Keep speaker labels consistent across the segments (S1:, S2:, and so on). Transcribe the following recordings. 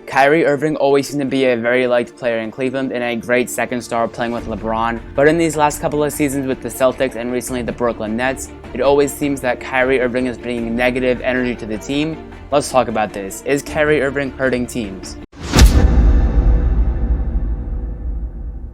S1: Kyrie Irving always seemed to be a very liked player in Cleveland and a great second star playing with LeBron, but in these last couple of seasons with the Celtics and recently the Brooklyn Nets, it always seems that Kyrie Irving is bringing negative energy to the team. Let's talk about this. Is Kyrie Irving hurting teams?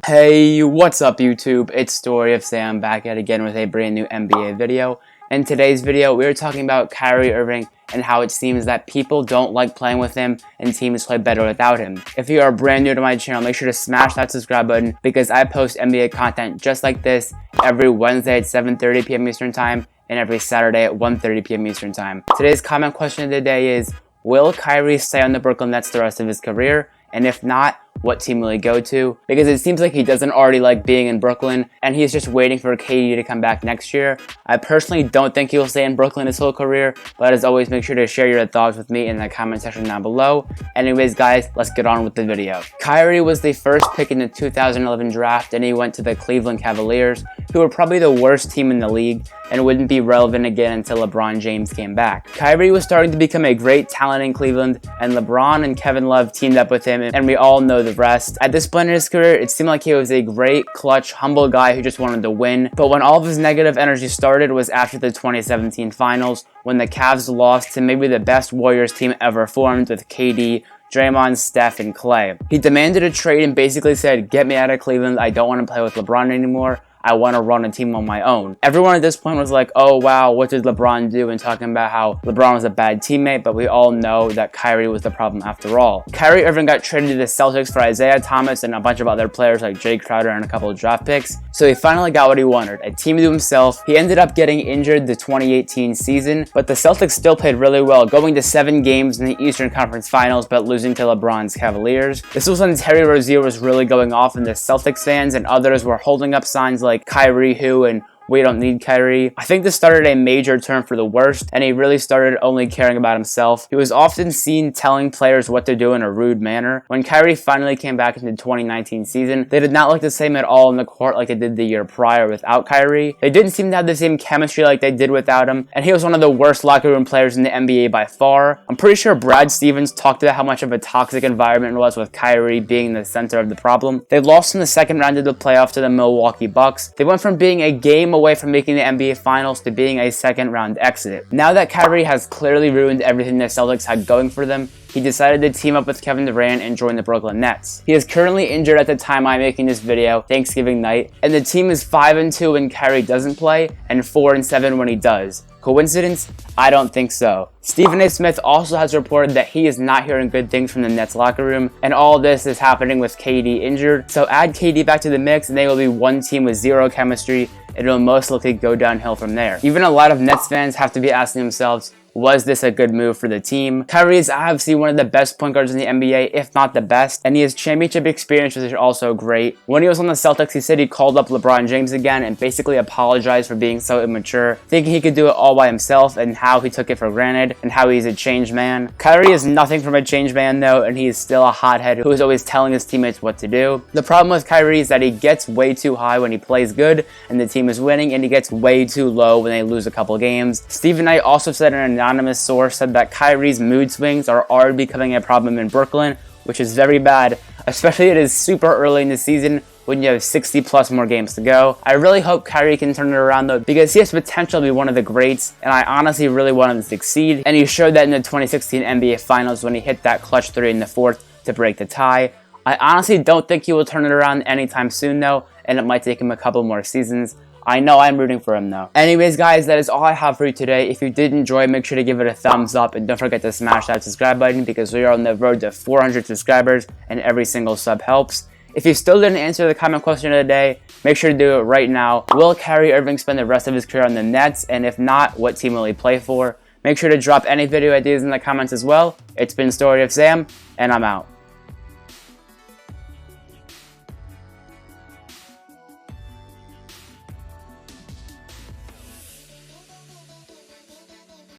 S1: Hey, what's up YouTube? It's Story of Sam back at again with a brand new NBA video. In today's video, we're talking about Kyrie Irving and how it seems that people don't like playing with him and teams play better without him. If you are brand new to my channel, make sure to smash that subscribe button because I post NBA content just like this every Wednesday at 7:30 p.m. Eastern Time and every Saturday at 1:30 p.m. Eastern Time. Today's comment question of the day is, will Kyrie stay on the Brooklyn Nets the rest of his career? And if not, what team will he go to? Because it seems like he doesn't already like being in Brooklyn and he's just waiting for KD to come back next year. I personally don't think he will stay in Brooklyn his whole career, but as always, make sure to share your thoughts with me in the comment section down below. Anyways guys, let's get on with the video. Kyrie was the first pick in the 2011 draft and he went to the Cleveland Cavaliers, who were probably the worst team in the league and wouldn't be relevant again until LeBron James came back. Kyrie was starting to become a great talent in Cleveland and LeBron and Kevin Love teamed up with him and we all know the rest. At this point in his career, it seemed like he was a great, clutch, humble guy who just wanted to win, but when all of his negative energy started was after the 2017 finals when the Cavs lost to maybe the best Warriors team ever formed with KD, Draymond, Steph, and Clay. He demanded a trade and basically said, "Get me out of Cleveland, I don't want to play with LeBron anymore. I want to run a team on my own." Everyone at this point was like, oh wow, what did LeBron do? And talking about how LeBron was a bad teammate, but we all know that Kyrie was the problem after all. Kyrie Irving got traded to the Celtics for Isaiah Thomas and a bunch of other players like Jay Crowder and a couple of draft picks. So he finally got what he wanted, a team to himself. He ended up getting injured the 2018 season, but the Celtics still played really well, going to 7 games in the Eastern Conference Finals, but losing to LeBron's Cavaliers. This was when Terry Rozier was really going off and the Celtics fans and others were holding up signs like Kyrie who and we don't need Kyrie. I think this started a major turn for the worst, and he really started only caring about himself. He was often seen telling players what to do in a rude manner. When Kyrie finally came back in the 2019 season, they did not look the same at all on the court like they did the year prior without Kyrie. They didn't seem to have the same chemistry like they did without him, and he was one of the worst locker room players in the NBA by far. I'm pretty sure Brad Stevens talked about how much of a toxic environment it was with Kyrie being the center of the problem. They lost in the second round of the playoffs to the Milwaukee Bucks. They went from being a game away from making the NBA Finals to being a second round exit. Now that Kyrie has clearly ruined everything the Celtics had going for them, he decided to team up with Kevin Durant and join the Brooklyn Nets. He is currently injured at the time I'm making this video, Thanksgiving night, and the team is 5-2 when Kyrie doesn't play and 4-7 when he does. Coincidence? I don't think so. Stephen A. Smith also has reported that he is not hearing good things from the Nets locker room, and all this is happening with KD injured. So add KD back to the mix and they will be one team with zero chemistry. It will most likely go downhill from there. Even a lot of Nets fans have to be asking themselves, was this a good move for the team? Kyrie is obviously one of the best point guards in the NBA, if not the best, and he has championship experience, which is also great. When he was on the Celtics, he said he called up LeBron James again and basically apologized for being so immature, thinking he could do it all by himself and how he took it for granted and how he's a changed man. Kyrie is nothing from a changed man though, and he is still a hothead who is always telling his teammates what to do. The problem with Kyrie is that he gets way too high when he plays good and the team is winning, and he gets way too low when they lose a couple games. Stephen Knight also said in an anonymous source said that Kyrie's mood swings are already becoming a problem in Brooklyn, which is very bad, especially it is super early in the season when you have 60 plus more games to go. I really hope Kyrie can turn it around though, because he has potential to be one of the greats, and I honestly really want him to succeed, and he showed that in the 2016 NBA Finals when he hit that clutch 3 in the 4th to break the tie. I honestly don't think he will turn it around anytime soon though, and it might take him a couple more seasons. I know I'm rooting for him though. Anyways guys, that is all I have for you today. If you did enjoy, make sure to give it a thumbs up and don't forget to smash that subscribe button because we are on the road to 400 subscribers and every single sub helps. If you still didn't answer the comment question of the day, make sure to do it right now. Will Kyrie Irving spend the rest of his career on the Nets? And if not, what team will he play for? Make sure to drop any video ideas in the comments as well. It's been Story of Sam, and I'm out.